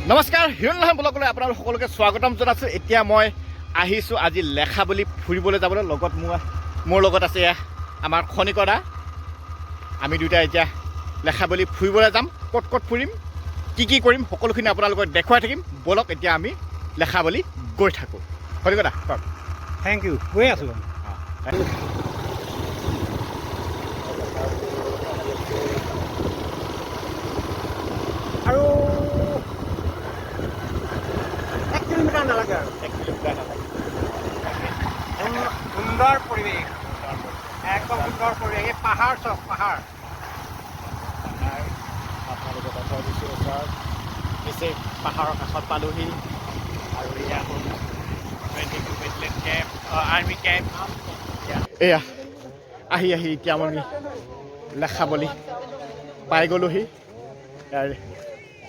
নমস্কাৰ হিৰণ্য ব্লগলৈ আপোনালোক সকলোকে স্বাগতম জনাইছোঁ। এতিয়া মই আহিছোঁ আজি লেখাবলি ফুৰিবলৈ যাবলৈ। লগত মোৰ লগত আছে আমাৰ খনিকদা। আমি দুটা এতিয়া লেখাবলি ফুৰিবলৈ যাম। ক'ত ক'ত ফুৰিম, কি কৰিম সকলোখিনি আপোনালোকক দেখুৱাই থাকিম। বলক এতিয়া আমি লেখাবলি গৈ থাকোঁ। খনিকদা কওক। থেংক ইউ, গৈ আছোঁ। আৰু 1 কিলোমিটাৰ নালাগে আৰু 1 কিলোমিটাৰ নালাগে। সুন্দৰ পৰিৱেশ, একদম সুন্দৰ পৰিৱেশ। এই পাহাৰ চব পাহাৰ। আপোনালোকে দেখুৱাই দিছোঁ ওচৰত পিছে পাহাৰৰ কাষত পালোহি। আৰু এয়া হ'ল 22 বেটেলিয়ন কেম্প, আৰ্মি কেম্প। এয়া আহি এতিয়া আমি লেখাবলি পাই গ'লোহি। ইয়াৰ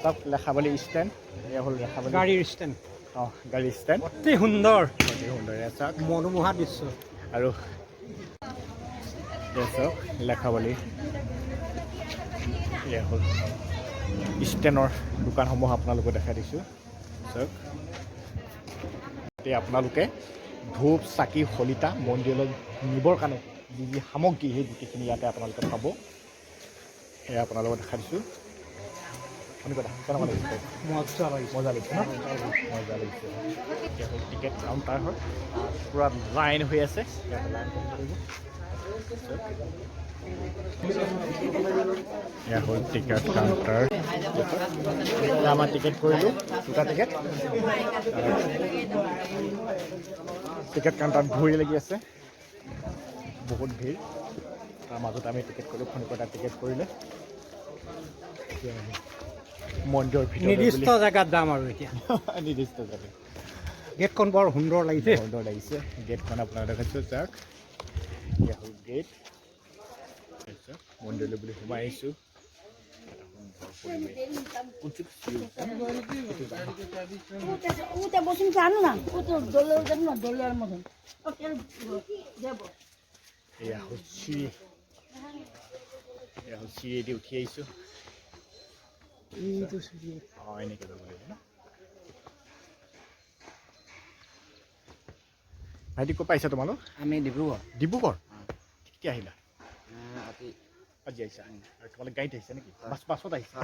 চব লেখাবলি ষ্টেণ্ড। এয়া হ'ল লেখাবলি গাড়ীৰ ষ্টেণ্ড। গাড়ীৰ ষ্টেণ্ড অতি সুন্দৰ, অতি সুন্দৰ। এয়া চাওক মনোমোহা দৃশ্য। আৰু এয়া চাওক লেখাবলি। এয়া হ'ল ষ্টেণ্ডৰ দোকানসমূহ আপোনালোকে দেখাই দিছোঁ। চাওক এতিয়া আপোনালোকে ধূপ চাকি শলিতা মন্দিৰলৈ নিবৰ কাৰণে যি সামগ্ৰী সেই গোটেইখিনি ইয়াতে আপোনালোকে পাব। সেয়া আপোনালোকক দেখাই দিছোঁ। কেনেকুৱা লাগিছে? মজা লাগিছে ন? মজা লাগিছে। এতিয়া হ'ল টিকেট কাউণ্টাৰ হয়, পূৰা লাইন হৈ আছে। এয়া হ'ল টিকেট কাউণ্টাৰ। আমাৰ টিকেট কৰিলোঁ, দুটা টিকেট। টিকেট কাউণ্টাৰত ভৰি লাগি আছে, বহুত ভিৰ। তাৰ মাজত আমি টিকেট কৰিলোঁ, খনিকদা টিকেট কৰিলে। মন্দিৰৰ ভিতৰত নিৰ্দিষ্ট জেগাত যাম আৰু এতিয়া। নিৰ্দিষ্ট জেগাত গেটখন বৰ সুন্দৰ লাগিছে। গেটখন আপোনাক দেখাইছোঁ। চাওক এয়া হ'ল গেট। মন্দিৰলৈ বুলি সোমাই আহিছোঁ। এয়া হ'ল চিৰিয়েদি উঠি আহিছোঁ। এনেকৈ যাব লাগিব ন? ভাইটি ক'ত পাইছা তোমালোক? আমি ডিব্ৰুগড়। কেতিয়া আহিলা? আজি আহিছা। আৰু তোমালোক গাড়ীত আহিছা নেকি? বাছত আহিছা?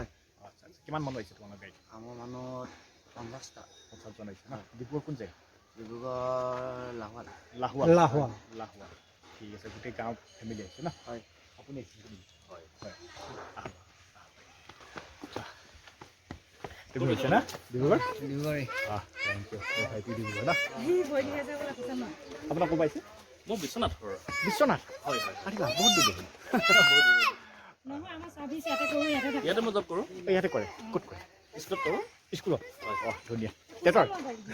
আচ্ছা আচ্ছা। কিমান মানুহ আহিছে তোমালোক গাড়ীত? আমাৰ মানুহ 50টা। 50জন আহিছে ন? ডিব্ৰুগড় কোন জেগা? ডিব্ৰুগড় লাহোৱা। ঠিক আছে, গোটেই গাঁৱৰ ফেমিলি আহিছে ন? হয়। আপুনি আহিছে নেকি? হয়। তুমি আহিছা না ডিব্ৰুগড়? Thank U. ভাইটি ডিব্ৰুগড় ন? আপোনাক ক'ৰ পাইছে? মই বিশ্বনাথ। হয়। আহিবা, বহুত দূৰ দেখোন। ইয়াতে মই জব কৰোঁ। ইয়াতে কৰে? ক'ত কৰে? স্কুলত কৰোঁ। স্কুলত? ধুনীয়া। তেতৰ?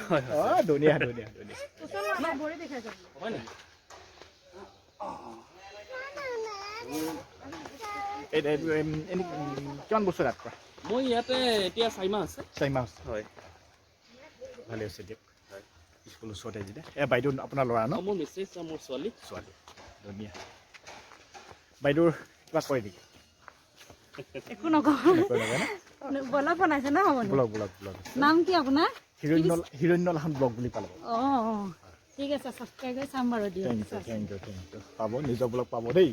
হয়। ধুনীয়া। হয় নেকি? কিমান বছৰ ইয়াত কৰা? মই ইয়াতে এতিয়া 4 মাহ আছে। 4 মাহ আছে। হয়। ভালে হৈছে দিয়ক। স্কুল ওচৰতে যেতিয়া। বাইদেউ আপোনাৰ ল'ৰা ন? মোৰ মিছেছ আৰু মোৰ ছোৱালী। ধুনীয়া। বাইদেউৰ কিবা কৰে নেকি? একো নকওঁ। ব্লগ বনাইছে ন? ব্লগ। নাম কি আপোনাৰ? হিৰণ্য লাহন ব্লগ বুলি পালে। ঠিক আছে, ছাবস্ক্ৰাইব কৰি চাম বাৰু দিয়ক। Thank you. পাব, নিজৰ ব্লগ পাব দেই।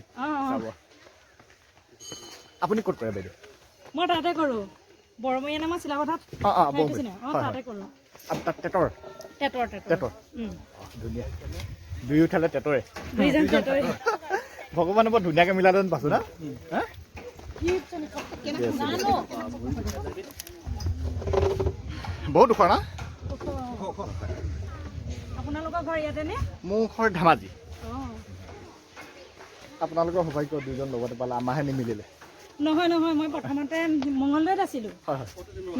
চাব। আপুনি ক'ত কৰে বাইদেউ? মই তাতে কৰোঁ, বৰমৰীয়া নামৰ চিলাপথাৰত। তাতে কৰোঁ। টেটৰ। ধুনীয়া। দুয়োফালে টেটৰে। দুইজন টেটৰে। ভগৱানে বৰ ধুনীয়াকৈ মিলালে যেন পাইছোঁ না? বহুত ওখ না? আপোনালোকৰ ঘৰ ইয়াতে নে? মোৰ ঘৰ ধেমাজি। আপোনালোকৰ সৌভাগ্য, দুজন লগতে পালে, আমাৰহে নিমিলিলে। নহয়, মই প্ৰথমতে মঙলদৈত আছিলোঁ।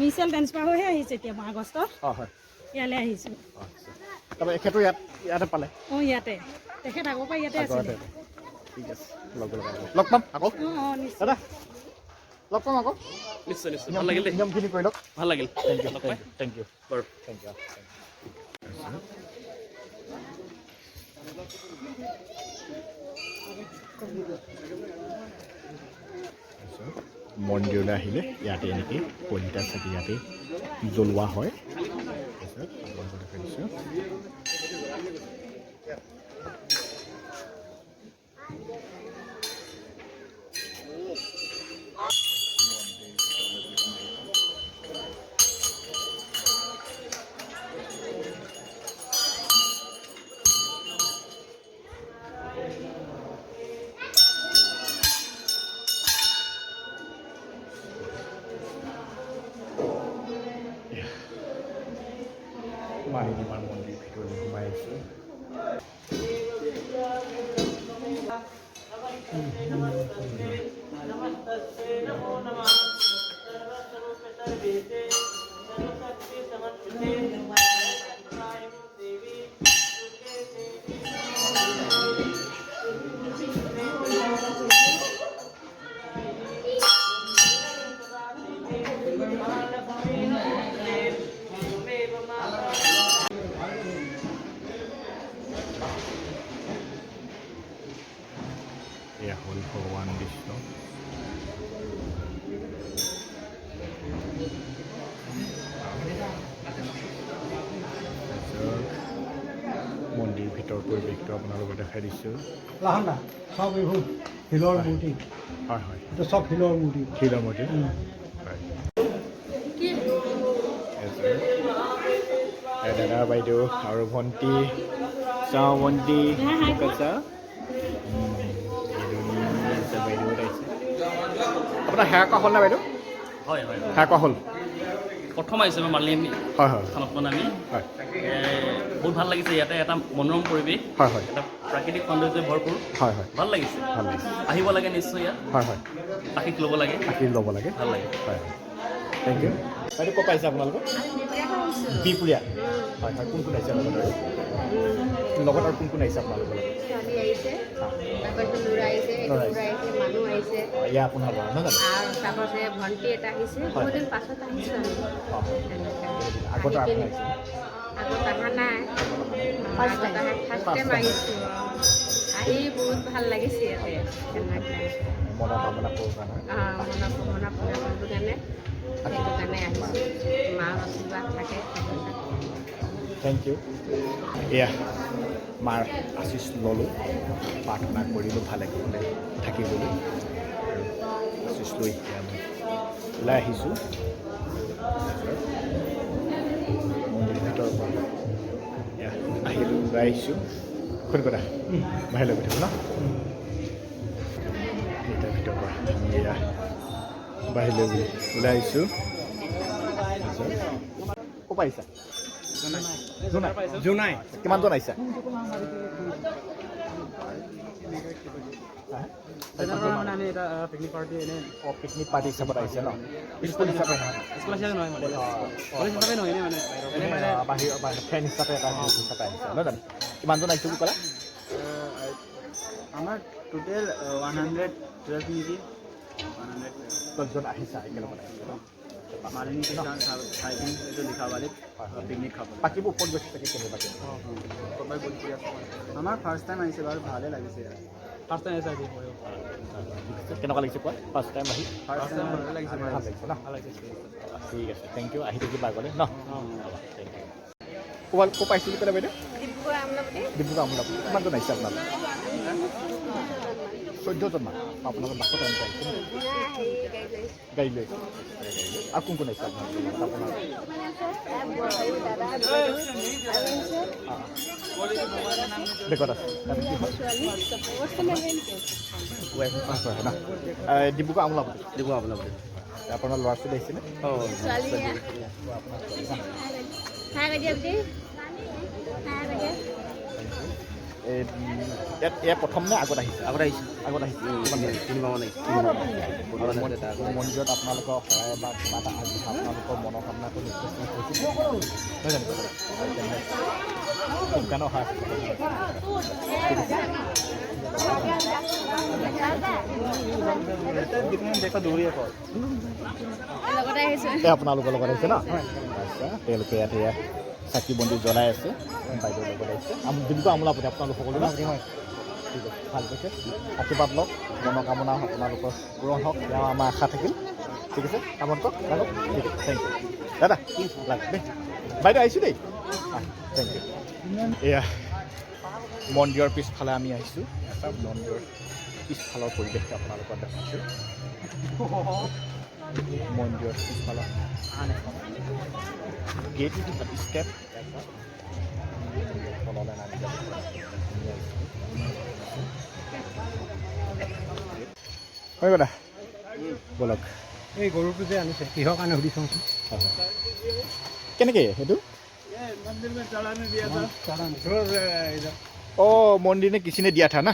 মিউচুৱেল ট্ৰেন্সফাৰ হৈহে আহিছোঁ এতিয়া আগষ্টত। ইয়ালৈ আহিছোঁ। তাৰপৰা এখেতো ইয়াতে পালে? ইয়াতে। তেখেত আগৰ পৰা ইয়াতে আছিলে। ঠিক আছে, লগ পাম আকৌ। নিশ্চয়। দাদা লগ পাম আকৌ। নিশ্চয়। ভাল লাগিল দেই। নিয়মখিনি কৰি লওক। ভাল লাগিল। Thank you. বাৰু। মন্দিৰলৈ আহিলে ইয়াতে এনেকৈ কলিতা চাকি ইয়াতে জ্বলোৱা হয়। মালিনী মাৰ মন্দিৰ ভিতৰলৈ সোমাই আছোঁ। এয়া হ'ল ভগৱান বিষ্ণু। মন্দিৰ ভিতৰৰ পৰিৱেশটো আপোনালোকক দেখাই দিছোঁ। সব এইবোৰ শিলৰ মূৰ্তি। হয় হয়, এইটো চব শিলৰ মূৰ্তি। শিলৰ মূৰ্তি। হয়, দাদা বাইদেউ আৰু ভণ্টি চাওঁ ভণ্টি বাইদেউ আহিছে। আপোনাৰ সেৱা কৰা হ'ল নে বাইদেউ? হয় হয় সেৱা কৰা হ'ল? প্ৰথম আহিছোঁ মই মালিনী হয় হয় থানত মানে আমি হয় বহুত ভাল লাগিছে। ইয়াতে এটা মনোৰম পৰিৱেশ, হয় হয় এটা প্ৰাকৃতিক সৌন্দৰ্য ভৰপূৰ, হয় হয়, ভাল লাগিছে। ভাল লাগিছে। আহিব লাগে নিশ্চয় ইয়াত, হয় হয়, আশীষ ল'ব লাগে, আশীৰ্বাদ ল'ব লাগে। ভাল লাগে। হয়, থেংক ইউ। বাইদেউ ক'ৰ পাইছে আপোনালোকক? বিহপুৰীয়া। হয় হয়, কোন কোন আহিছে লগত আৰু লগত আৰু কোন কোন আহিছে আপোনালোকৰ লগত? ছোৱালী আহিছে, তাৰপাছত ল'ৰা আহিছে, ল'ৰা ল'ৰা আহিছে, মানুহ আহিছে এয়া আপোনাৰ ল'ৰা নহয় জানো? আৰু তাৰপাছত ভণ্টি এটা আহিছে। হয়। বহুদিন পাছত আহিছোঁ আমি। আগতে আহি আপুনি পিনি- আহিছে? আগত অহা নাই, ফাৰ্ষ্ট টাইম আহিছোঁ। আহি বহুত ভাল লাগিছে ইয়াতে। মনৰ কামনা কৰোঁ কাৰণে মনৰ কামনা পূৰা কৰিবৰ কাৰণে সেইটো কাৰণে আহিছোঁ। মাৰ আশীৰ্বাদ থাকে। Thank you. এয়া মাৰ আশীষ ল'লোঁ, প্ৰাৰ্থনা কৰিলোঁ ভালে কুশলে থাকিবলৈ। আশীষ লৈ এতিয়া মই ওলাই আহিছোঁ মন্দিৰ ভিতৰৰ পৰা। এয়া আহিলোঁ, ওলাই আহিছোঁ। কোন কথা বাহিৰলৈ গৈ থাকোঁ ন? এতিয়া ভিতৰৰ পৰা এয়া বাহিৰলৈ ওলাই আহিছোঁ। ক'ৰ পৰা আহিছা? জোনাই। কিমানজন আহিছা? আমি এটা পিকনিক পাৰ্টি এনেই অঁ, পিকনিক পাৰ্টি হিচাপত আহিছে ন? স্কুল হিচাপে স্কুল হিচাপে নহয় মানে কলেজ হিচাপে নহয় এনেই মানে বাহিৰৰ ফ্ৰেণ্ড হিচাপে এটা গ্ৰুপ হিচাপে আহিছে নহয় জানো? কিমানজন আহিছোঁ বুলি ক'লা? আমাৰ টোটেল 112 নেকি। 10জন আহিছা একেলগতে? মালিনী হাইকিং এইটো লিখাবালিত পিকনিক খাব। বাকীবোৰ ওপৰত গৈছে চাগে কেনেকুৱা? আমাৰ ফাৰ্ষ্ট টাইম আহিছে বাৰু, ভালেই লাগিছে। ফাৰ্ষ্ট টাইম আহিছে কেনেকুৱা লাগিছে কোৱা? ফাৰ্ষ্ট টাইম আহি ফাৰ্ষ্ট টাইম ভালে লাগিছে। ভাল লাগিছে ন? ভাল লাগিছে। ঠিক আছে, থেংক ইউ। আহি থাকিবা আগলৈ ন? Thank U. ক'ৰ পাইছোঁ বুলি ক'লে বাইদেউ? ডিব্ৰুগড় আমলাপতি। ডিব্ৰুগড় আমোলাপতি। কিমানজন আহিছে আপোনালোক? 14জন মান। আপোনালোকৰ বাছত আহিছে গাড়ী লৈ? আৰু কোন কোন আহিছে আপোনাৰ? বেগত আছে ন? ডিব্ৰুগড় আমোলাপতি। ডিব্ৰুগড় আমোলাপতি। আপোনাৰ ল'ৰা ছোৱালী আহিছেনে? ইয়াত প্ৰথম নে আগত আহিছে? আগত আহিছোঁ। আগত আহিছে। তিনিমাহমান আহিছোঁ। মন্দিৰত আপোনালোকৰ সহায় বা কিবা এটা আগবঢ়া আপোনালোকৰ মনৰ কামনাটো নিশ্চয় হৈছিল নহয় জানো? খুব গানৰ সহায় আপোনালোকৰ লগত আহিছে ন? আচ্ছা, তেওঁলোকে ইয়াত এয়া চাকি বন্তি জ্বলাই আছে। বাইদেউৰ লগত আহিছে। ডিব্ৰুগড় আমোলাপতি আপোনালোক সকলো ন? ঠিক আছে ভাল পাইছে আশীৰ্বাদ লওক মনোকামনা আপোনালোকৰ পূৰণ হওক এয়া আমাৰ আশা থাকিল ঠিক আছে কামত কওক লাগক ঠিক আছে থেংক ইউ দাদা লাগ দেই বাইদেউ আহিছোঁ দেই থেংক ইউ এয়া মন্দিৰৰ পিছফালে আমি আহিছোঁ এটা মন্দিৰৰ পিছফালৰ পৰিৱেশটো আপোনালোকক দেখাইছোঁ মন্দিৰৰ পিছফালৰ আন এখন গেট ষ্টেপ তললৈ নামি যাব হয় দাদা বলক এই গৰুটো যে আনিছে কিহৰ কাৰণে সুধি চাওঁচোন কেনেকৈ সেইটো অঁ মন্দিৰ নে কিচিনে দিয়া থা না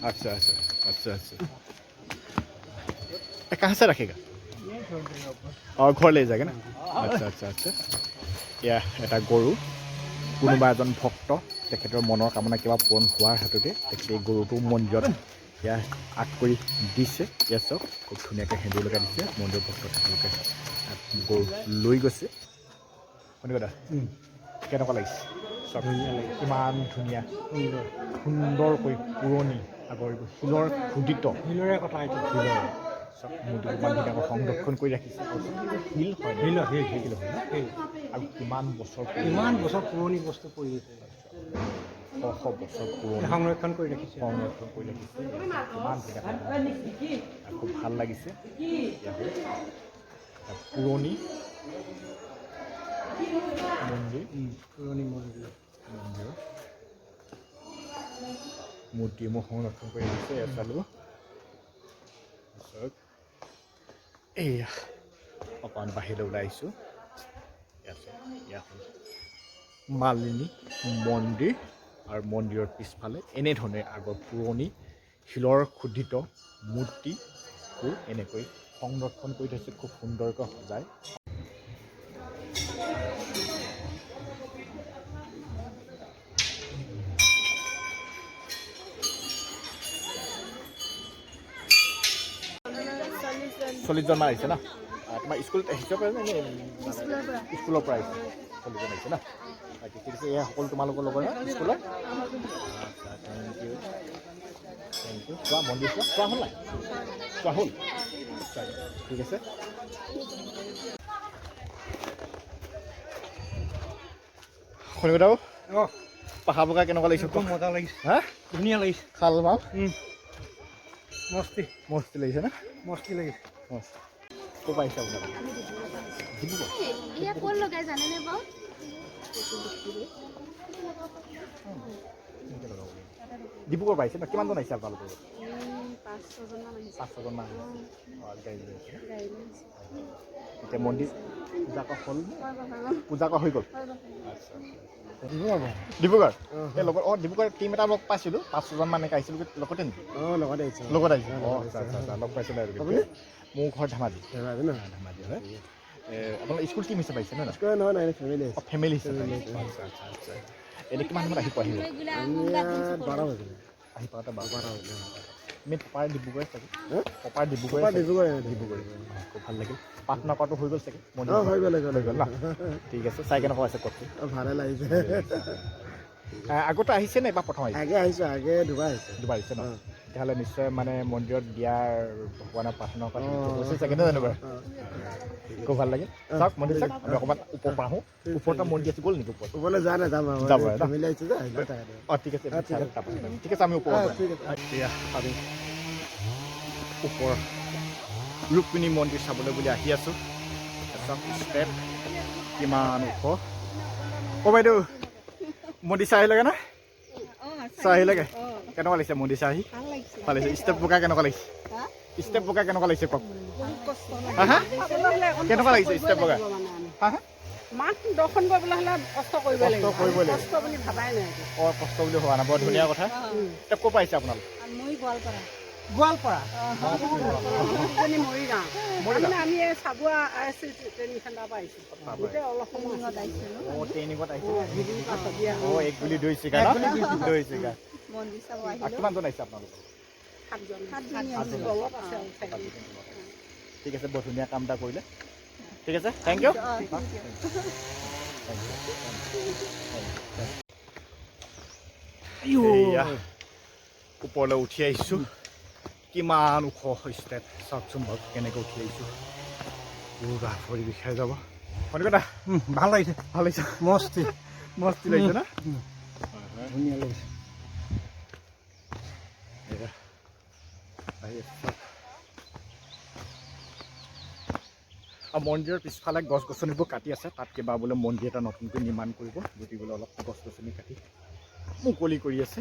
আচ্ছা আচ্ছা আচ্ছা আচ্ছা कहाँ से रखेगा और घर ले जाएगा ना अच्छा अच्छा अच्छा এয়া এটা গৰু কোনোবা এজন ভক্ত তেখেতৰ মনৰ কামনা কিবা পূৰণ হোৱাৰ হাততে তেখেতে এই গৰুটো মন্দিৰত এয়া আগ কৰি দিছে এয়া চাওক খুব ধুনীয়াকৈ সেন্দুৰ লগাই দিছে মন্দিৰ ভক্ত তেখেতলোকে গৰু লৈ গৈছে শুনিব দা কেনেকুৱা লাগিছে চাওক কিমান ধুনীয়া সুন্দৰকৈ পুৰণি আগৰ শিলৰ খোদিত শিলৰে কথা এইটো শিলৰ মূৰ্তিটো সংৰক্ষণ কৰি ৰাখিছে শিল হয় শিল হয় আৰু কিমান বছৰ পুৰণি বস্তু পৰি আছে শ বছৰ পুৰণি সংৰক্ষণ কৰি ৰাখিছে কিমান ধুনীয়া খুব ভাল লাগিছে পুৰণি মন্দিৰ মূৰ্তিসমূহ সংৰক্ষণ কৰি ৰাখিছে ইয়াত চালোঁ এয়া অকণমান বাহিৰলৈ ওলাই আহিছোঁ ইয়াত মালিনী মন্দিৰ আৰু মন্দিৰৰ পিছফালে এনেধৰণে আগৰ পুৰণি শিলৰ খোদিত মূৰ্তিবোৰ এনেকৈ সংৰক্ষণ কৰি থৈছে খুব সুন্দৰকৈ সজাই চল্লিছজন মান আহিছে ন তোমাৰ স্কুলত আহিছে স্কুলৰ পৰা আহিছে 40জন আহিছে ন ঠিক আছে এয়া সকলো তোমালোকৰ লগৰ স্কুলত থেংক ইউ চোৱা মন্দিৰ চোৱা হ'ল নাই চোৱা হ'ল ঠিক আছে শুনিব দাও অঁ পাহাৰ বগা কেনেকুৱা লাগিছে একদম মজা লাগিছে হা ধুনীয়া লাগিছে খাল মাল মস্তি মস্তি লাগিছে না মস্তি লাগিছে মস্তি ক'ৰ পৰা আহিছে আপোনালোকে এয়া ক'ত লগাই জানেনে বাৰু ডিব্ৰুগড় পাইছে ন কিমানজন আহিছে আপোনালোকৰ 5-6জন মান আহিছে 5-6জন মান গাড়ী লৈ আহিছে এতিয়া মন্দিৰ পূজা কৰা হ'ল পূজা কৰা হৈ গ'ল আচ্ছা ডিব্ৰুগড় এই লগত অঁ ডিব্ৰুগড় টীম এটা লগ পাইছিলোঁ 5-6জন মান এনেকৈ আহিছিলোঁ লগতে নেকি অঁ লগত আহিছে অঁ আচ্ছা আচ্ছা লগ পাইছিলোঁ আৰু মোৰ ঘৰ ধেমাজি ধেমাজি হয় আপোনাৰ স্কুল টিম হিচাপে আহিছে নহয় ফেমিলি হিচাপে আচ্ছা আচ্ছা আচ্ছা এনেই কিমান সময়ত আহি পোৱাহিব আহি পাওঁতে 12 আমি পপাৰ ডিব্ৰুগড় চাগে পপাৰ ডিব্ৰুগড় খুব ভাল লাগিল প্ৰাৰ্থনা কৰাটো হৈ গ'ল চাগে হৈ গ'ল ন ঠিক আছে চাই কেনেকুৱা আছে কওকচোন ভালে লাগিছে আগতে আহিছে নে এবাৰ প্ৰথম আহিছে আগে দুবাৰ আহিছে ন তেতিয়াহ'লে নিশ্চয় মানে মন্দিৰত দিয়াৰ ভগৱানৰ প্ৰাৰ্থনা কৰা হৈছে চাগে নহয় জানো বাৰু খুব ভাল লাগিল চাওক মন্দিৰ চাওক আমি অকণমান ওপৰৰ পৰা আহোঁ ওপৰত মন্দিৰ আছে গ'ল নেকি ওপৰলৈ যাম অঁ ঠিক আছে ঠিক আছে আমি ওপৰত এতিয়া আমি ওপৰ ৰুক্মিণী মন্দিৰ চাবলৈ বুলি আহি আছোঁ চাওক ষ্টেপ কিমান ওখ অ' বাইদেউ মন্দিৰ চাই আহিলেগৈ না চাই আহিলেগৈ কেনেকুৱা লাগিছে মন্দিৰ চাই আহি ভাল লাগিছে ষ্টেপ বগা কেনেকুৱা লাগিছে ষ্টেপ বগা কেনেকুৱা লাগিছে কওক হা হা কেনেকুৱা লাগিছে ষ্টেপ বগা হা হা মাক দৰ্শন কৰিবলৈ হ'লে কষ্ট কৰিব লাগিব কষ্ট বুলি ভাবাই নাই অঁ কষ্ট বুলি ভবা নাই বৰ ধুনীয়া কথা এতিয়া ক'ৰ পৰা আহিছে আপোনালোক মই গোৱালপাৰা মৰিগাঁও আমি চাবুৱা ট্ৰেইনিং চেণ্টাৰৰ পৰা আহিছোঁ গোটেই অলপ সময়ত আহিছিলোঁ অঁ ট্ৰেইনিঙত আহিছে অঁ এক গুলি দৈ চিগা কিমানজন আহিছে আপোনালোক ঠিক আছে বৰ ধুনীয়া কাম এটা কৰিলে ঠিক আছে থেংক ইউ ওপৰলৈ উঠি আহিছোঁ কিমান ওখ ষ্টেপ চাওকচোন বাৰু কেনেকৈ উঠি আহিছোঁ পুৰা ভৰি বিষাই যাব কণিকতা ভাল লাগিছে ভাল লাগিছে মস্তি মস্তি লাগিছে না ধুনীয়া লাগিছে এয়া আহি আছে চাওক আৰু মন্দিৰৰ পিছফালে গছ গছনিবোৰ কাটি আছে তাত কিবা বোলে মন্দিৰ এটা নতুনকৈ নিৰ্মাণ কৰিব গতিকে অলপ গছ গছনি কাটি মুকলি কৰি আছে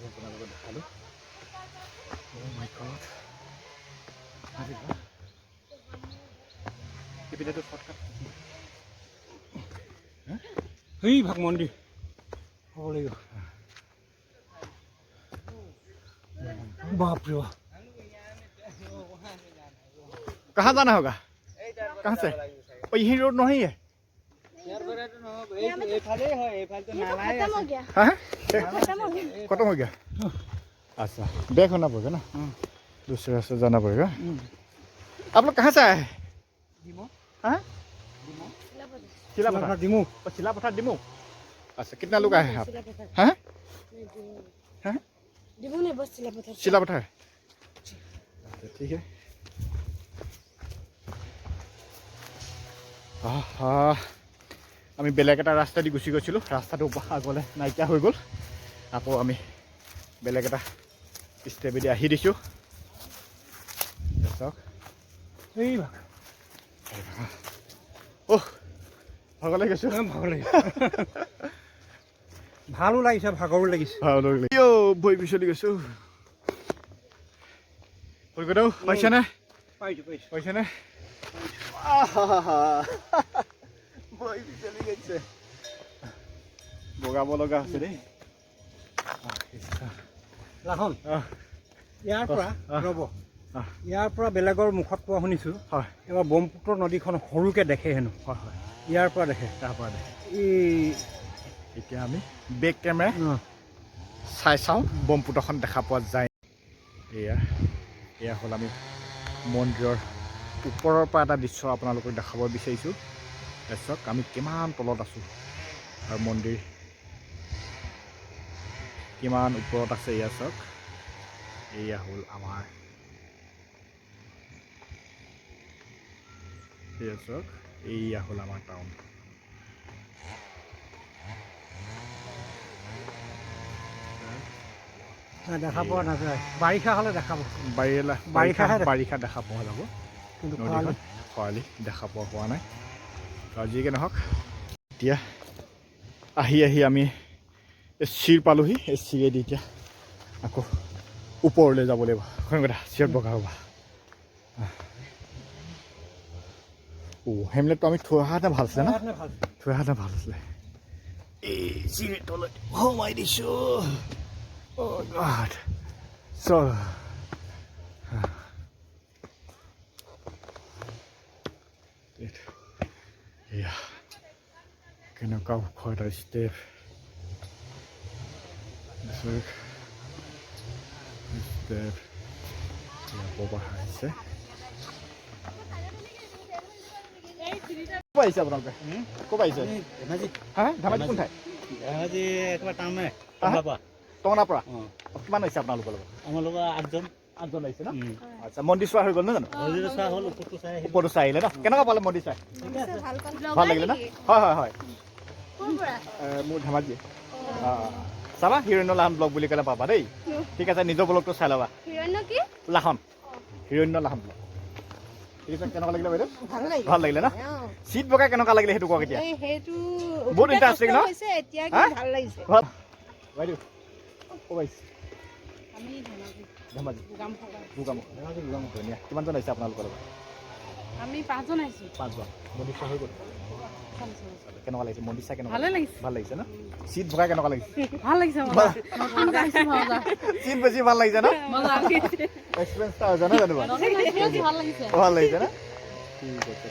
আপোনালোকক দেখালোঁ এইপিনেতো শ্বৰ্টকাট সেই ভাগ মন্দিৰ হ'ব লাগিব बाप रे बाप कहाँ जाना होगा कहाँ से यही रोड नहीं है खत्म हो गया अच्छा बैक होना पड़ेगा ना दूसरे रास्ते जाना पड़ेगा आप लोग कहाँ से आए हैं चिलापथार डिमू चिलापथार डिमू अच्छा कितना लोग आए हैं आप हैं चिलापथार ठीक है আমি বেলেগ এটা ৰাস্তা দি গুচি গৈছিলোঁ ৰাস্তাটো আগলৈ নাইকিয়া হৈ গ'ল আকৌ আমি বেলেগ এটা ষ্টেপেদি আহি দিছোঁ চাওক এই ভাগ ভাগৰ লাগিছোঁ ভাগৰ লাগিছে ভালো লাগিছে ভাগৰো লাগিছে ভৰি পিছলি গৈছোঁ কলকাতাও পাইছানে পাইছোঁ পাইছোঁ পাইছানে ভৰি পিছলি গৈছে বগাব লগা হৈছে দেই লাহন ইয়াৰ পৰা ৰ'ব ইয়াৰ পৰা বেলেগৰ মুখত কোৱা শুনিছোঁ হয় এবাৰ ব্ৰহ্মপুত্ৰ নদীখন সৰুকৈ দেখে হেনো হয় হয় ইয়াৰ পৰা দেখে তাৰ পৰা দেখে এই এতিয়া আমি বেক কেমেৰা চাই চাওঁ ব্ৰহ্মপুত্ৰখন দেখা পোৱা যায় এয়া হ'ল আমি মন্দিৰৰ ওপৰৰ পৰা এটা দৃশ্য আপোনালোকক দেখাব বিচাৰিছোঁ চাওক আমি কিমান তলত আছোঁ আৰু মন্দিৰ কিমান ওপৰত আছে এয়া চাওক এয়া হ'ল আমাৰ এয়া চাওক এয়া হ'ল আমাৰ টাউন দেখা পোৱা নাযায় বাৰিষা হ'লে দেখাব বাৰিষা দেখা পোৱা যাব কিন্তু নদীখন খৰালি দেখা পোৱা হোৱা নাই আৰু যিকে নহওক এতিয়া আহি আমি এই চিৰ পালোহি এই চিৰেদি এতিয়া আকৌ ওপৰলৈ যাব লাগিব কথা চিৰত বগা হ'ব হেমলেটটো আমি থৈ অহাতে ভাল আছিলে ন থৈ অহাতে ভাল আছিলে এই চিৰি তলত সোমাই দিছোঁ Oh God. So yeah. Keneকুৱা ওখ এটা ষ্টেপ ষ্টেপ ববা আহিছে ক'ৰ আহিছে আপোনালোকে ক'ৰ আহিছে হা ধেমাজি কোন ঠাই ধেমাজি একেবাৰে টাউনে টঙনাৰ পৰা কিমান আহিছে আপোনালোকৰ লগত আমাৰ লগত আঠজন আহিছে ন আচ্ছা মন্দিৰ চোৱা হৈ গ'ল ন জানো মন্দিৰ চোৱা হ'ল ওপৰটো চাই আহিলে ন কেনেকুৱা পালে মন্দিৰ চাই ভাল লাগিলে ন হয় হয় হয় মোৰ ধেমাজি চাবা হিৰণ্য লাহন ব্লগ বুলি ক'লে পাবা দেই ঠিক আছে নিজৰ ব্লগটো চাই ল'বা লাহন হিৰণ্য লাহন ব্লগ ঠিক আছে কেনেকুৱা লাগিলে বাইদেউ ভাল লাগিলে ন চিট বগাই কেনেকুৱা লাগিলে সেইটো কওক এতিয়া বহুত ইণ্টাৰেষ্টিং ন বাইদেউ ক'ৰ আহিছে ধেমাজি কিমানজন আহিছে আপোনালোকৰ লগত আমি 5 জন আহিছোঁ 5জন মন্দিৰ চোৱা হৈ গ'ল কেনেকুৱা লাগিছে মন্দিৰ চাই কেনেকুৱা ভালে লাগিছে ভাল লাগিছে ন চিট ভগাই কেনেকুৱা লাগিছে ভাল লাগিছে চিট বেছি ভাল লাগিছে ন এক্সপিৰিয়েঞ্চ এটা হৈছে ন জানো ভাল লাগিছে ন ঠিক আছে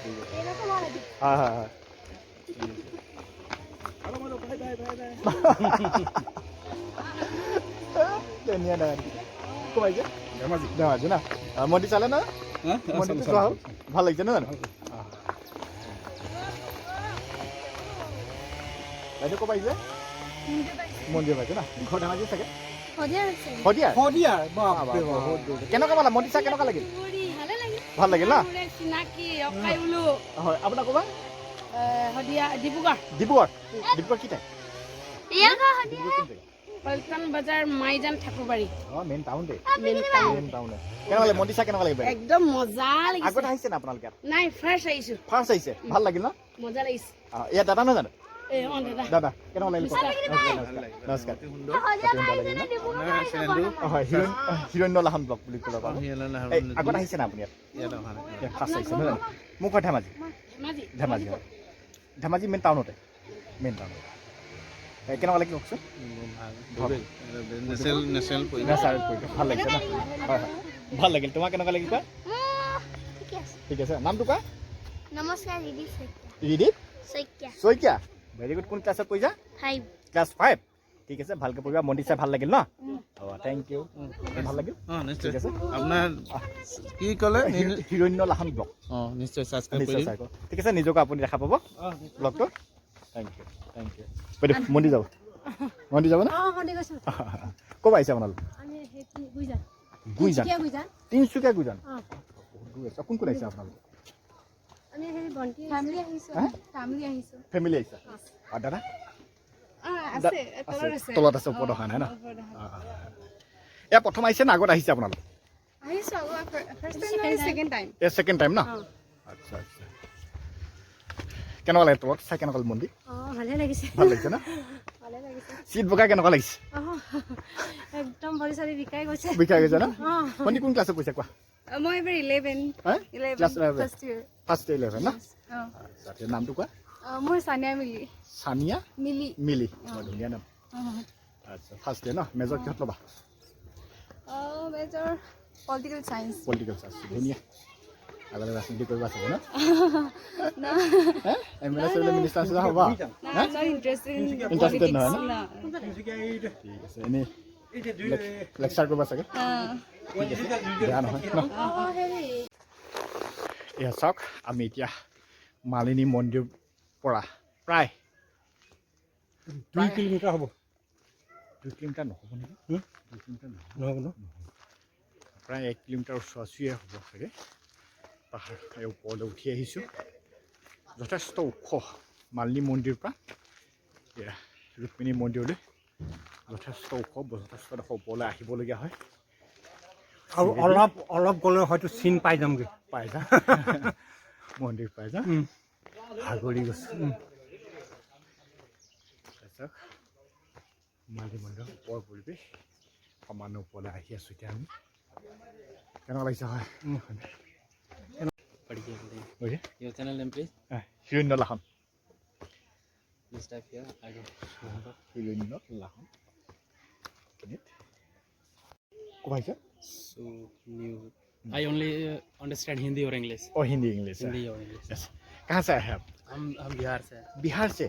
হয় হয় হয় ধুনীয়া ক'ৰ আহিছে ধেমাজি না মন্দিৰ চালে ন মন্দিৰটো চোৱা হ'ল ভাল লাগিছে ন জানো বাইদেউ ক'ৰ আহিছে মন্দিৰ পাইছে না ঘৰ ধেমাজি চাগে শদিয়াৰ শদিয়াৰ বাপৰে বাপ। কেনেকুৱা পালা মন্দিৰ চাই কেনেকুৱা লাগিল ভালে লাগিল ভাল লাগিল না চিনাকি অকাই বোলো হয় আপোনাৰ ক'বা শদিয়া ডিব্ৰুগড় ডিব্ৰুগড় কি ঠাই পল্টন বজাৰ মাইজান ঠাকুৰবাৰী অঁ মেইন টাউন দে মেইন টাউন মেইন টাউন কেনেকুৱা লাগে মন্দিৰ চাই কেনেকুৱা লাগিব একদম মজা লাগিছে আগত আহিছে না আপোনালোকে নাই ফাৰ্ষ্ট আহিছো ফাৰ্ষ্ট আহিছে ভাল লাগিল ন মজা লাগিছে ইয়াত দাদা নহয় জানো দাদা দাদা কেনেকুৱা লাগিল নমস্কাৰ হয় হিৰণ্য লাহন ব্লক বুলি ক'লে আগত আহিছে না আপুনি ইয়াত ফাৰ্ষ্ট আহিছে নহয় জানো মোক হয় ধেমাজি হয় ধেমাজি মেইন টাউনতে কেনেকুৱা লাগিল কওকচোন নেশ্যনেল ভাল লাগিছে ন হয় হয় ভাল লাগিল তোমাৰ কেনেকুৱা লাগিল কোৱা ঠিক আছে নামটো কোৱা নমস্কাৰ ৰিদীপ শইকীয়া শইকীয়া ভেৰি গুড কোন ক্লাছত পঢ়িছা 5 ক্লাছ 5 ঠিক আছে ভালকৈ পঢ়িবা মন্দিৰ চাই ভাল লাগিল ন অঁ থেংক ইউ ভাল লাগিল নিশ্চয় ঠিক আছে আপোনাৰ কি ক'লে হিৰণ্য লাহন ব্লক অঁ নিশ্চয় ছাবস্ক্ৰাইব নিশ্চয় চাই ঠিক আছে নিজকে আপুনি দেখা পাব ব্লগটো থেংক ইউ বাইদেউ মন্দিৰ যাব না ক'ৰ আহিছে আপোনালোক গুইজান তিনিচুকীয়া গুইজান কোন কোন আহিছে আপোনালোক ফেমিলি আহিছে আৰু দাদা তলত আছে ওপৰত অহা নাই ন এয়া প্ৰথম আহিছে না আগত আহিছে আপোনালোক ছেকেণ্ড টাইম ন আচ্ছা আচ্ছা কেনেকুৱা লাগে তলত চাই কেনেকুৱা মন্দিৰ ভালে লাগিছে ভাল লাগিছে না চিট বগা কেনেকুৱা লাগিছে একদম ভৰি চৰি বিকাই গৈছে না মন্দিৰ কোন ক্লাছত পঢ়িছে কোৱা মই এবাৰ 11 ক্লাছ ফাৰ্ষ্ট ইয়াৰ ফাৰ্ষ্ট 11 না আচ্ছা নামটো কোৱা মোৰ সানিয়া মিলি সানিয়া মিলি মিলি ধুনীয়া নাম আচ্ছা ফাৰ্ষ্ট ডে ন মেজৰ কিহত ল'বা মেজৰ পলিটিকেল চায়েন্স ধুনীয়া আগলৈ ৰাজনীতি কৰিবা চাগে ন এমএলএ মিনিষ্টাৰ আছে হ'বা ইণ্টাৰেষ্টেড নহয় ন ঠিক আছে এনেই লেকচাৰ কৰিবা চাগে বেয়া নহয় ন এয়া চাওক আমি এতিয়া মালিনী মন্দিৰৰ পৰা প্ৰায় 2 কিলোমিটাৰ হ'ব 2 কিলোমিটাৰ নহ'ব নেকি 2 কিলোমিটাৰ নহ'ব ন প্ৰায় 1 কিলোমিটাৰ ওচৰা-ওচৰিয়ে হ'ব চাগে পাহাৰ ওপৰলৈ উঠি আহিছোঁ যথেষ্ট ওখ মালিনী মন্দিৰৰ পৰা এয়া ৰুক্মিণী মন্দিৰলৈ যথেষ্ট ওখ যথেষ্ট ডোখৰ ওপৰলৈ আহিবলগীয়া হয় আৰু অলপ গ'লে হয়তো চিন পাই যামগৈ পাই যা মন্দিৰ পাই যা ভাগৰি গৈছে তাৰপিছত মালিনী মন্দিৰৰ ওপৰৰ পৰিৱেশ সমান ওপৰলৈ আহি আছোঁ এতিয়া আমি কেনেকুৱা লাগিছে হয় Your channel name please. Hiranya Lahon Please type here. I don't. Hiranya লাহন ক'ব আহিছে So new. I only understand Hindi or English. और Hindi English Hindi or English. Yes कहाँ से आए हैं आप हम बिहार से हैं। बिहार से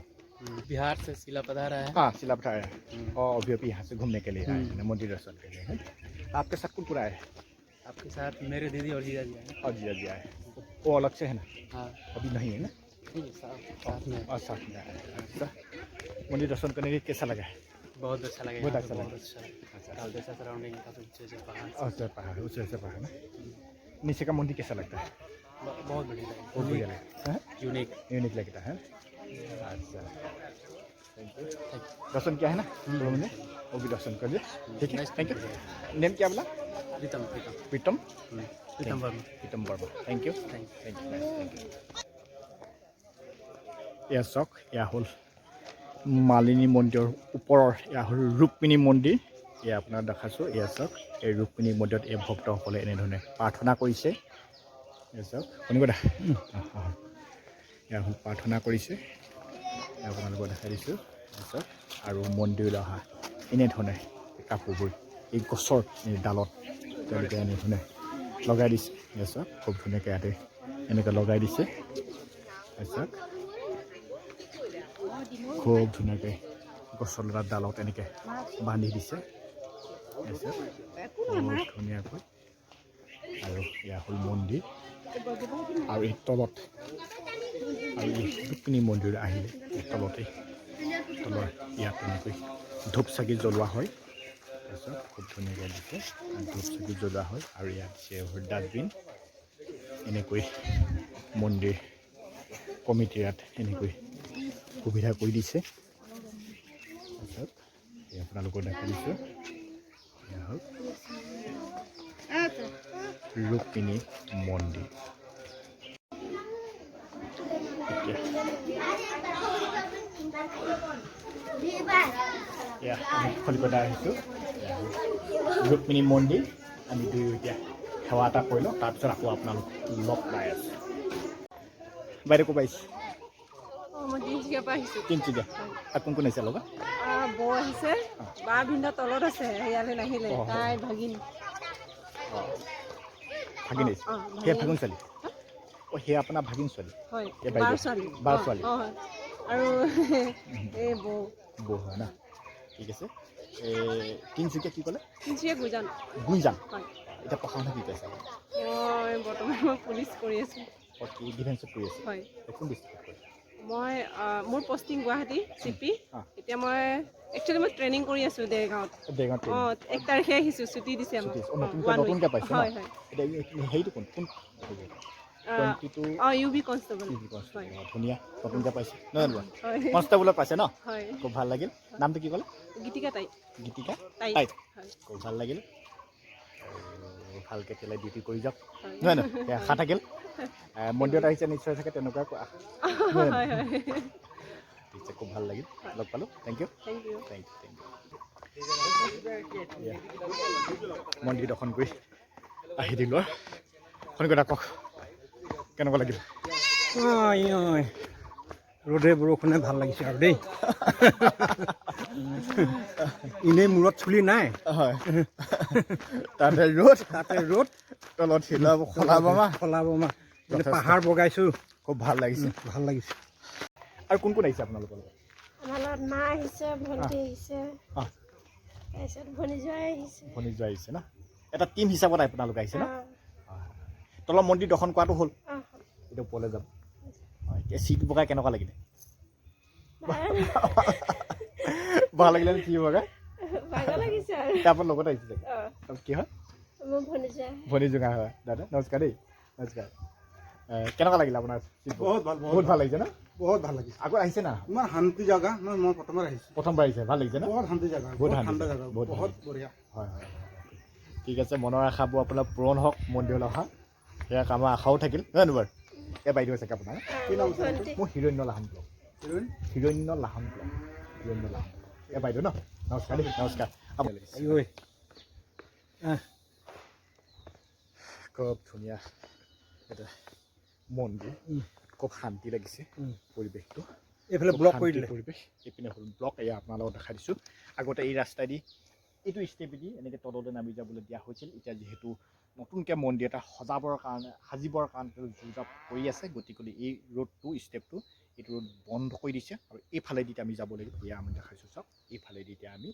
बिहार से सिला पधारा है। हाँ सिला पठार है और अभी यहाँ से घूमने के लिए आए हैं मंदिर दर्शन के लिए हैं आपके साथ कौन पूरा आए हैं आपके साथ मेरे दीदी और जीजा जी हैं। और जीजा जी आए हैं वो अलग से है ना हाँ अभी नहीं है ना साथ में और साथ में आए हैं अच्छा मंदिर दर्शन करने के कैसा लगा है बहुत अच्छा लगा। बहुत यहाँ अच्छा पे लगा। बहुत अच्छा है। जैसा सराउंडिंग काफी अच्छे से पहाड़ अच्छा पहाड़ ऊँचे से पहाड़ ना नीचे का मंदिर कैसा लगता है बहुत बढ़िया लगा। बहुत बढ़िया लगता है यूनिक। यूनिक लगता है अच्छा थैंक यू दर्शन किया है ना लोगों ने वो भी दर्शन कर दिए ठीक है थैंक यू नेम क्या बोला Pritam Pritam Verma. Pritam Verma thank you Thank thank you এয়া চাওক এয়া হ'ল মালিনী মন্দিৰৰ ওপৰৰ এয়া হ'ল ৰুক্মিণী মন্দিৰ এয়া আপোনাৰ দেখাইছোঁ এয়া চাওক এই ৰুক্মিণী মন্দিৰত এই ভক্তসকলে এনেধৰণে প্ৰাৰ্থনা কৰিছে এয়া চাওক শুনিব দে এয়া হ'ল প্ৰাৰ্থনা কৰিছে আপোনালোকক দেখাই দিছোঁ এয়া চাওক আৰু মন্দিৰলৈ অহা এনেধৰণে কাপোৰবোৰ এই গছৰ এই ডালত তেওঁলোকে এনেধৰণে লগাই দিছে এয়া চাওক খুব ধুনীয়াকৈ ইয়াতে এনেকৈ লগাই দিছে এয়া চাওক খুব ধুনীয়াকৈ গছৰ লতাৰ ডালত এনেকৈ বান্ধি দিছে ধুনীয়াকৈ আৰু এয়া হ'ল মন্দিৰ আৰু এই তলত আৰু এই ৰুক্মিণী মন্দিৰ আহিলে এই তলতে তলৰ ইয়াত এনেকৈ ধূপ চাকি জ্বলোৱা হয় তাৰপিছত খুব ধুনীয়াকৈ দিছে ধূপ চুপি জ্বলোৱা হয় আৰু ইয়াত দিছে ডাষ্টবিন এনেকৈ মন্দিৰ কমিটিৰ ইয়াত এনেকৈ সুবিধা কৰি দিছে তাৰপিছত আপোনালোকক দেখাই দিছোঁ এয়া হ'ল ৰুক্মিণী মন্দিৰ এয়া আমি কলিকতা আহিছোঁ ৰুক্মিণী মন্দিৰ আমি দুয়ো এতিয়া সেৱা এটা কৰি লওঁ তাৰপিছত আকৌ আপোনালোক লগ পাই আছোঁ বাইদেউ ক'ৰ আহিছে মই তিনিচুকীয়াৰ পৰা আহিছোঁ তিনিচুকীয়া আৰু কোন কোন আহিছে লগত বৌ আহিছে বা ভিন্ন তলত আছে ইয়ালৈ নাহিলে তাই ভাগিন ভাগিন আহিছে সেয়া ভাগিন ছোৱালী অঁ সেয়া আপোনাৰ ভাগিন ছোৱালী হয় এই বাইদেউ বাৰ ছোৱালী আৰু এই বৌ বৌ হয় না ঠিক আছে তিনিচুকীয়া কি ক'লে তিনিচুকীয়া গুইজান হয় এতিয়া পঢ়া শুনা কি কৰিছে মই বৰ্তমান মই পুলিচ কৰি আছোঁ কি ডিফেন্সত কৰি আছে হয় কোন ডিষ্ট্ৰিক্টত কৰে মই মোৰ পষ্টিং গুৱাহাটী চিপি এতিয়া মই একচুৱেলি মই ট্ৰেইনিং কৰি আছোঁ দেৰগাঁৱত অঁ 1 তাৰিখে আহিছোঁ ছুটি দিছে নতুনকৈ পাইছে হয় হয় এতিয়া হেৰিটো কোন অঁ ইউ বি কনষ্টেবল ধুনীয়া নতুনকৈ পাইছে নহয় কনষ্টেবলত পাইছে ন হয় খুব ভাল লাগিল নামটো কি ক'লে গীতিকা তাই গীতিকা তাই খুব ভাল লাগিল ভালকৈ তেলে ডিউটি কৰি যাওক নহয় নহয় সেই আশা থাকিল মন্দিৰত আহিছে নিশ্চয় থাকে তেনেকুৱা ঠিক আছে খুব ভাল লাগিল লগ পালোঁ থেংক ইউ মন্দিৰ দৰ্শন কৰি আহি দিলোঁ শনিকতা কওক কেনেকুৱা লাগিল ৰ'দে বৰষুণে ভাল লাগিছে আৰু দেই এনেই মূৰত চুলি নাই হয় তাতে ৰ'দ তলত খলা বমা পাহাৰ বগাইছোঁ খুব ভাল লাগিছে আৰু কোন কোন আহিছে আপোনালোকৰ লগত আমাৰ লগত মা আহিছে ভণ্টি আহিছে তাৰপিছত ভনীজোৱাই আহিছে ন এটা টিম হিচাপত আপোনালোক আহিছে ন তলৰ মন্দিৰ দৰ্শন কৰাটো হ'ল এতিয়া ওপৰলৈ যাব এতিয়া চিট বগাই কেনেকুৱা লাগিলে ভাল লাগিলে চিট বগাই লাগিছে আৰু তাৰপৰা লগত আহিছে কি হয় মোৰ ভনীজোঙা হয় দাদা নমস্কাৰ দেই নমস্কাৰ কেনেকুৱা লাগিলে আপোনাৰ বহুত ভাল লাগিছে ন বহুত ভাল লাগিছে আগত আহিছে না ইমান শান্তি জেগা মই প্ৰথমবাৰ আহিছোঁ প্ৰথমবাৰ আহিছে ভাল লাগিছে ন বহুত শান্তি জেগা বহুত ঠাণ্ডা জেগা বহুত বঢ়িয়া হয় ঠিক আছে মনৰ আশাবোৰ আপোনাৰ পূৰণ হওক মন্দিৰলৈ অহা সেয়া আমাৰ আশাও থাকিল নহয় জানো বাৰু এই বাইদেউ আছে আপোনাৰ কি নাম মোৰ হিৰণ্য লাহন ব্লক এই বাইদেউ ন নমস্কাৰ দেই নমস্কাৰ খুব ধুনীয়া এটা মন্দিৰ খুব শান্তি লাগিছে পৰিৱেশটো এইফালে ব্লক কৰি দিলে পৰিৱেশ এইপিনে হ'ল ব্লক এয়া আপোনাৰ লগত দেখাই দিছোঁ আগতে এই ৰাস্তাইদি এইটো ষ্টেপেদি এনেকৈ তললৈ নামি যাবলৈ দিয়া হৈছিল এতিয়া যিহেতু নতুনকৈ মন্দিৰ এটা সাজিবৰ কাৰণে যোগাযোগ কৰি আছে গতিকে এই ৰোডটো ষ্টেপটো এইটো ৰোড বন্ধ কৰি দিছে আৰু এইফালেদি আমি যাব লাগিব এয়া আমি দেখাইছোঁ চাওক এইফালেদি এতিয়া আমি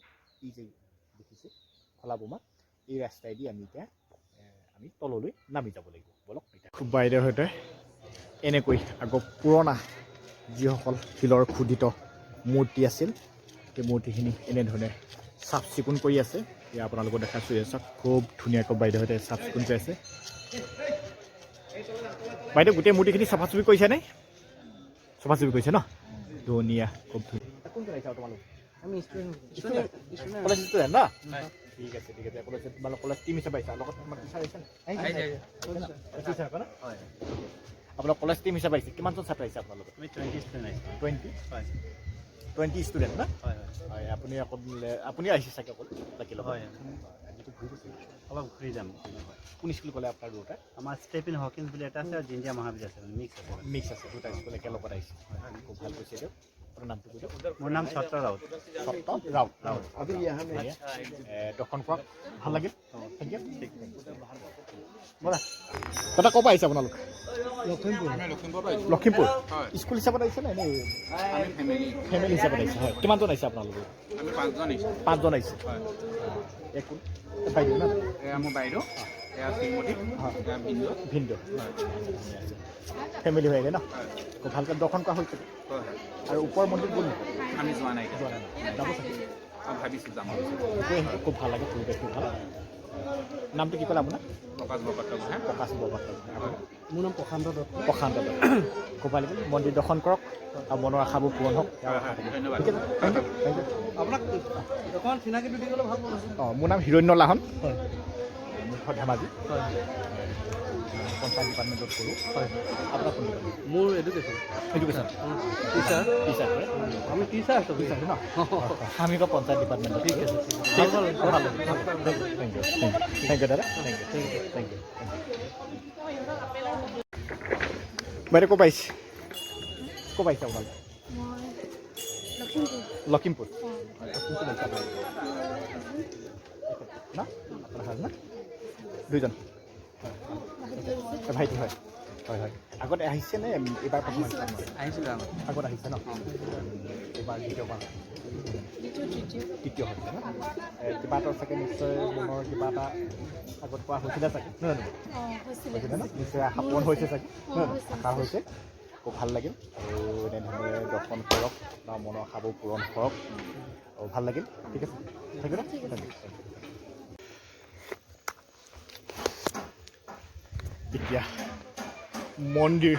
এই যে দেখিছোঁ খলাবমা এই ৰাস্তাইদি আমি এতিয়া আমি তললৈ নামি যাব লাগিব বলক এতিয়া খুব বাইদেউৰ সৈতে এনেকৈ আগৰ পুৰণা যিসকল শিলৰ খোদিত মূৰ্তি আছিল সেই মূৰ্তিখিনি এনেধৰণে চাফ চিকুণ কৰি আছে এয়া আপোনালোকক দেখাইছোঁ এয়া চাওক খুব ধুনীয়াকৈ বাইদেউহঁতে চাফ চিকুণ কৰি আছে বাইদেউ গোটেই মূৰ্তিখিনি চাফা চুফি কৰিছেনে ন ধুনীয়া খুব ধুনীয়া কোনজন আহিছে আৰু তোমালোক কলেজ ষ্টুডেণ্ট ন ঠিক আছে তোমালোক কলেজ টিম হিচাপে আহিছা লগত তোমাৰ টিচাৰ আহিছে ন আপোনাৰ কলেজ টিম হিচাপে আহিছে কিমানজন ছাত্ৰ আহিছে আপোনালোকৰ 20 ষ্টুডেণ্ট ন হয় আপুনি আহিছে চাগে অকল বাকী লগত অলপ ঘূৰি যাম কোন স্কুল ক'লে আপোনাৰ দুটা আমাৰ ষ্টেপিন হকিন্স বুলি এটা আছে আৰু জিঞ্জিয়া মহাবিদ্যালয় আছে মিক্স আছে দুটা স্কুল একেলগত আহিছে খুব ভাল কৈছে দিয়ক আপোনাৰ নামটো কৈ দিয়ক মোৰ নাম সত্ৰ ৰাউত দৰ্শন কৰক ভাল লাগিল থেংক ইউ ব'লা দাদা ক'ৰ পৰা আহিছে আপোনালোক লখিমপুৰ স্কুল হিচাপত আহিছে নে এনেই ফেমিলি হিচাপত আহিছে হয় কিমানজন আহিছে আপোনালোকে 5জন আহিছে কোন বাইদেউ ন মোৰ বাইদেউ ভিনদেউ ফেমিলি হৈ আহিলে ন ভালকৈ দৰ্শন কৰা হৈছে আৰু ওপৰৰ মন্দিৰ গ'ল আমি যোৱা নাই যাব চাগে ভাবিছোঁ যাম খুব ভাল লাগে পৰিৱেশটো ভাল নামটো কি ক'লে আপোনাৰ প্ৰকাশ বৰপাত্ৰ প্ৰকাশ বৰপাত্ৰ মোৰ নাম প্ৰশান্ত দত্ত প্ৰশান্ত দত্ত খুব ভাল লাগিল মন্দিৰ দৰ্শন কৰক আৰু মনৰ আশাবোৰ পূৰণ হওক ধন্যবাদ ঠিক আছে থেংক ইউ থেংক ইউ আপোনাক অকণমান চিনাকিটো দি গ'লে ভাল পাব অঁ মোৰ নাম হিৰণ্য লাহন মুখ্য ধেমাজি পঞ্চায়ত ডিপাৰ্টমেণ্টত কৰোঁ হয় আপোনাৰ কোন ডিপাৰ্টমেণ্ট মোৰ এডুকেশ্যন এডুকেশ্যন টিচাৰ টিচাৰ হয় আমি টিচাৰ আছোঁ টিচাৰ ন আমি আকৌ পঞ্চায়ত ডিপাৰ্টমেণ্টত ঠিক আছে ভাল লাগিল থেংক ইউ থেংক ইউ দাদা thank you thank you thank you বাইদেউ ক'ৰ পাইছে ক'ৰ পাইছে আপোনালোকে লখিমপুৰ কোনটো পাইছে আপোনালোকে ন আপোনাৰ হয় ন দুইজন ভাইটি হয় হয় হয় আগতে আহিছে নে এইবাৰ প্ৰথম আহিছিলোঁ আগত আহিছে ন এইবাৰ দ্বিতীয়বাৰ তৃতীয় হৈছে ন কিবা এটা চাগে নিশ্চয় মনৰ কিবা এটা আগত পোৱা হৈছিলে চাগে নহয় হৈছিলে ন নিশ্চয় আশা পূৰণ হৈছে চাগে নহয় আশা হৈছে খুব ভাল লাগিল আৰু এনেধৰণে দৰ্শন কৰক বা মনৰ আশাবোৰ পূৰণ কৰক আৰু ভাল লাগিল ঠিক আছে থেংক ইউ থেংক ইউ এতিয়া মন্দিৰ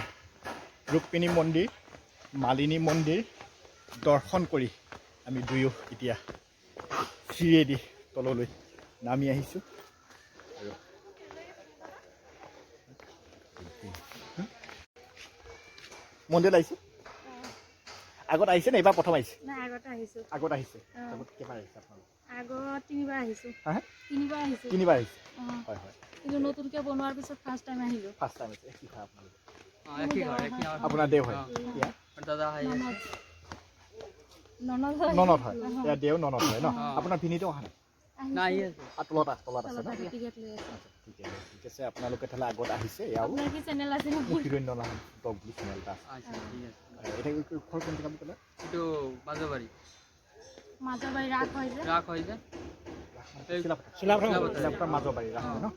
ৰুক্মিণী মন্দিৰ মালিনী মন্দিৰ দৰ্শন কৰি আমি দুয়ো এতিয়া চিৰিয়েদি তললৈ নামি আহিছোঁ আৰু মন্দিৰত আহিছে আগত আহিছে নে এইবাৰ প্ৰথম আহিছে নাই আগতে আহিছোঁ আগত আহিছে আগত কেইবাৰ আহিছে আপোনালোক আগত তিনিবাৰ আহিছোঁ হা তিনিবাৰ আহিছোঁ তিনিবাৰ আহিছে অঁ হয় হয় কিন্তু নতুনকৈ বনোৱাৰ পিছত ফাৰ্ষ্ট টাইম আহিলোঁ ফাৰ্ষ্ট টাইম আহিছে কি হয় আপোনালোকে একেই ঘৰ একেই আপোনাৰ দেও হয় ইয়াৰ দাদা আহি ননদ ননদ হয় ইয়াৰ দেও ননদ হয় ন আপোনাৰ ভিনিটো অহা নাই নাই তলত আছে ন টিকেট লৈ আছে ঠিক আছে আপোনালোকে তাহলে আগত আহিছে ইয়াও আপোনাৰ কি চেনেল আছে নেকি মোৰ হিৰণ্য লাহন ব্লগ বুলি চেনেল এটা আছে আচ্ছা ঠিক আছে এটা ঘৰ কোনটো কাম ক'লে এইটো মাজবাৰী মাজবাৰী ৰাস হয় যে ৰাস হয় যে চিলাপথাৰ মাজৰ বাৰী ৰাস হয় ন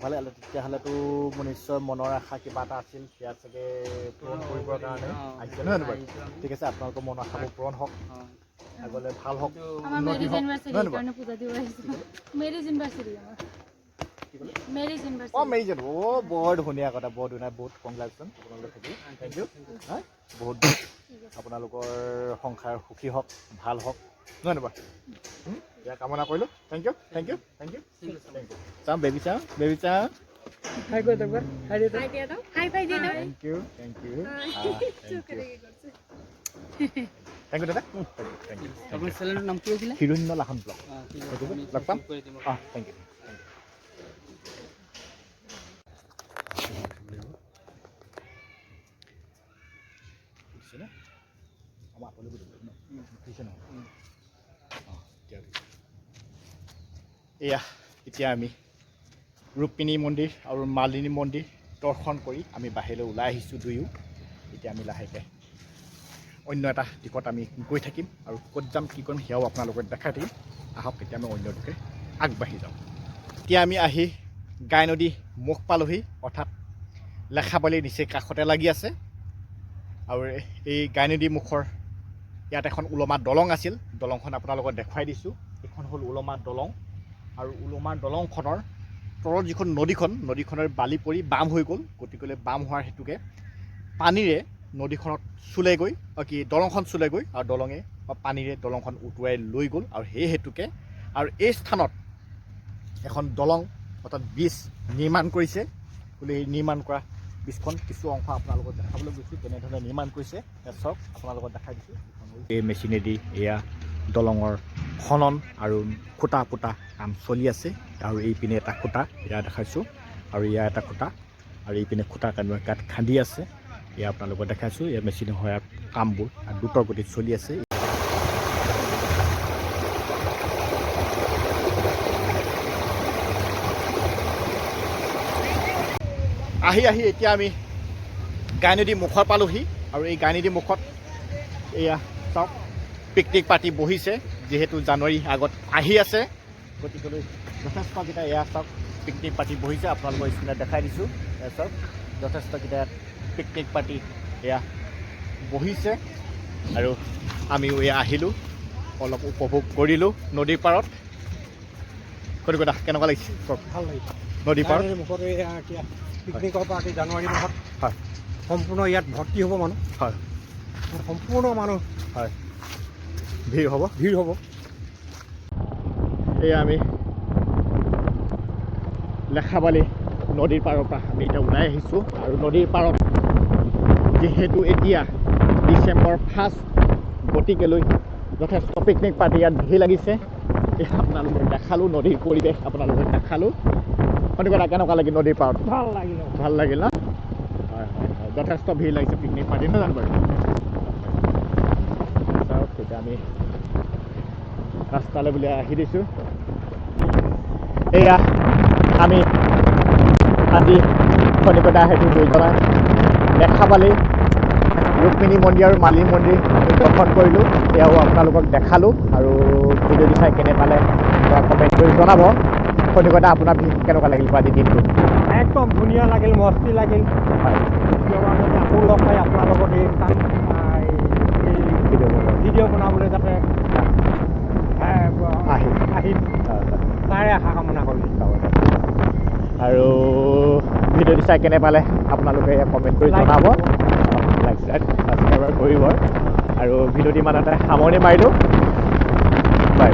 ভালে হ'লে তেতিয়াহ'লেতো মোৰ নিশ্চয় মনৰ আশা কিবা এটা আছিল সেয়া চাগে পূৰণ কৰিবৰ কাৰণে আহিছে নহয় বাৰু ঠিক আছে আপোনালোকৰ মনৰ আশাবোৰ পূৰণ হওক আগলৈ ভাল হওক আমাৰ উন্নতি মেৰিজ হওক ইউনিভাৰ্চিটিৰ নহয় বাৰু কাৰণে পূজা দিব আহিছোঁ মেৰিজ ইউনিভাৰ্চিটি আমাৰ মেৰিজ অঁ ইউনিভাৰ্চিটি মেৰিজন বৰ ধুনীয়া কথা বৰ ধুনীয়া বহুত কংগ্ৰেচন আপোনালোকে থাকিল থেংক ইউ হয় বহুত আপোনালোকৰ সংসাৰ সুখী হওক ভাল হওক নহয় নহয় ইয়াৰ কামনা কৰিলোঁ thank you thank you thank you thank you চাওঁ বেবী চাওঁ হাই কৈ দিয়ক হাই দিয়ক হাই ফাই দি দিওঁ thank you thank you thank you দাদা থেংক ইউ আপোনাৰ চেনেলৰ নাম কি আছিলে হিৰণ্য লাহন ব্লগ ঠিক সেইটো আছে লগ পাম কৰি দিম অঁ থেংক ইউ এয়া এতিয়া আমি ৰুক্মিণী মন্দিৰ আৰু মালিনী মন্দিৰ দৰ্শন কৰি আমি বাহিৰলৈ ওলাই আহিছোঁ দুয়ো এতিয়া আমি লাহেকৈ অন্য এটা দিশত আমি গৈ থাকিম আৰু ক'ত যাম কি কৰিম সেয়াও আপোনালোকক দেখাই থাকিম আহক এতিয়া আমি অন্য দিশে আগবাঢ়ি যাওঁ এতিয়া আমি আহি গাই নদী মুখ পালোহি অৰ্থাৎ লেখাবালিৰ নিচেই কাষতে লাগি আছে আৰু এই গাই নদী মুখৰ ইয়াত এখন ওলমা দলং আছিল দলংখন আপোনালোকক দেখুৱাই দিছোঁ এইখন হ'ল ওলমা দলং আৰু ওলমা দলংখনৰ তলত যিখন নদীখনৰ বালি পৰি বাম হৈ গ'ল গতিকে বাম হোৱাৰ হেতুকে পানীৰে নদীখনত চুলেগৈ কি দলংখন চুলেগৈ আৰু দলঙে পানীৰে দলংখন উটুৱাই লৈ গ'ল আৰু সেই হেতুকে আৰু এই স্থানত এখন দলং অৰ্থাৎ ব্ৰিজ নিৰ্মাণ কৰিছে বুলি এই নিৰ্মাণ কৰা ব্ৰিজখন কিছু অংশ আপোনালোকক দেখাবলৈ গৈছোঁ তেনেধৰণে নিৰ্মাণ কৰিছে চাওক আপোনালোকক দেখাই দিছোঁ এই মেচিনেদি এয়া দলঙৰ খনন আৰু খুঁটা পুটা কাম চলি আছে আৰু এইপিনে এটা খুঁটা এয়া দেখাইছোঁ আৰু এয়া এটা খুঁটা আৰু এইপিনে খুঁটা গাঁত খান্দি আছে এয়া আপোনালোকক দেখাইছোঁ এয়া মেচিনে হোৱা কামবোৰ দ্ৰুত গতিত চলি আছে আহি এতিয়া আমি গাই নদী মুখত পালোহি আৰু এই গাই নদী মুখত এয়া চাওক পিকনিক পাৰ্টি বহিছে যিহেতু জানুৱাৰী আগত আহি আছে গতিকেলৈ যথেষ্টকেইটা এয়া চাওক পিকনিক পাৰ্টি বহিছে আপোনালোকৰ স্ক্ৰীণত দেখাই দিছোঁ এয়া চাওক যথেষ্টকেইটা পিকনিক পাৰ্টি এয়া বহিছে আৰু আমিও এয়া আহিলোঁ অলপ উপভোগ কৰিলোঁ নদীৰ পাৰত কলিকতা কেনেকুৱা লাগিছে কওক ভাল লাগিছে নদীৰ পাৰত তাৰে মুখত এয়া এতিয়া পিকনিকৰ পাৰ্টি জানুৱাৰী মাহত হয় সম্পূৰ্ণ ইয়াত ভৰ্তি হ'ব মানুহ হয় সম্পূৰ্ণ মানুহ হয় ভিৰ হ'ব এয়া আমি লেখাবালি নদীৰ পাৰৰ পৰা আমি এতিয়া ওলাই আহিছোঁ আৰু নদীৰ পাৰত যিহেতু এতিয়া ডিচেম্বৰ 1 গতিকেলৈ যথেষ্ট পিকনিক পাৰ্টি ইয়াত ভিৰ লাগিছে এতিয়া আপোনালোকক দেখালোঁ নদীৰ পৰিৱেশ আপোনালোকক দেখালোঁ কলিকতা কেনেকুৱা লাগিল নদীৰ পাৰত ভাল লাগিল ন হয় যথেষ্ট ভিৰ লাগিছে পিকনিক পাৰ্টি নহয় জানো বাৰু চাওক তেতিয়া আমি ৰাস্তালৈ বুলি আহি দিছোঁ এয়া আমি আজি কলিকতা সেইটো দুইজনা লেখাবালি ৰুক্মিণী মন্দিৰ আৰু মালিনী মন্দিৰ আমি দৰ্শন কৰিলোঁ এয়াও আপোনালোকক দেখালোঁ আৰু ভিডিঅ'টো চাই কেনে পালে কমেণ্ট কৰি জনাব কলিকতা আপোনাৰ কেনেকুৱা লাগিল আজি দিনটো একদম ধুনীয়া লাগিল মস্তি লাগিল হয় আকৌ লগ পাই আপোনাৰ লগত এই ভিডিঅ' বনাবলৈ যাতে আহিম তাৰে আশা কামনা কৰিলোঁ আৰু ভিডিঅ'টো চাই কেনে পালে আপোনালোকে কমেণ্ট কৰি জনাব লাইক ছাবস্ক্ৰাইব কৰিব আৰু ভিডিঅ'টো ইমানতে সামৰণি মাৰিলোঁ বাই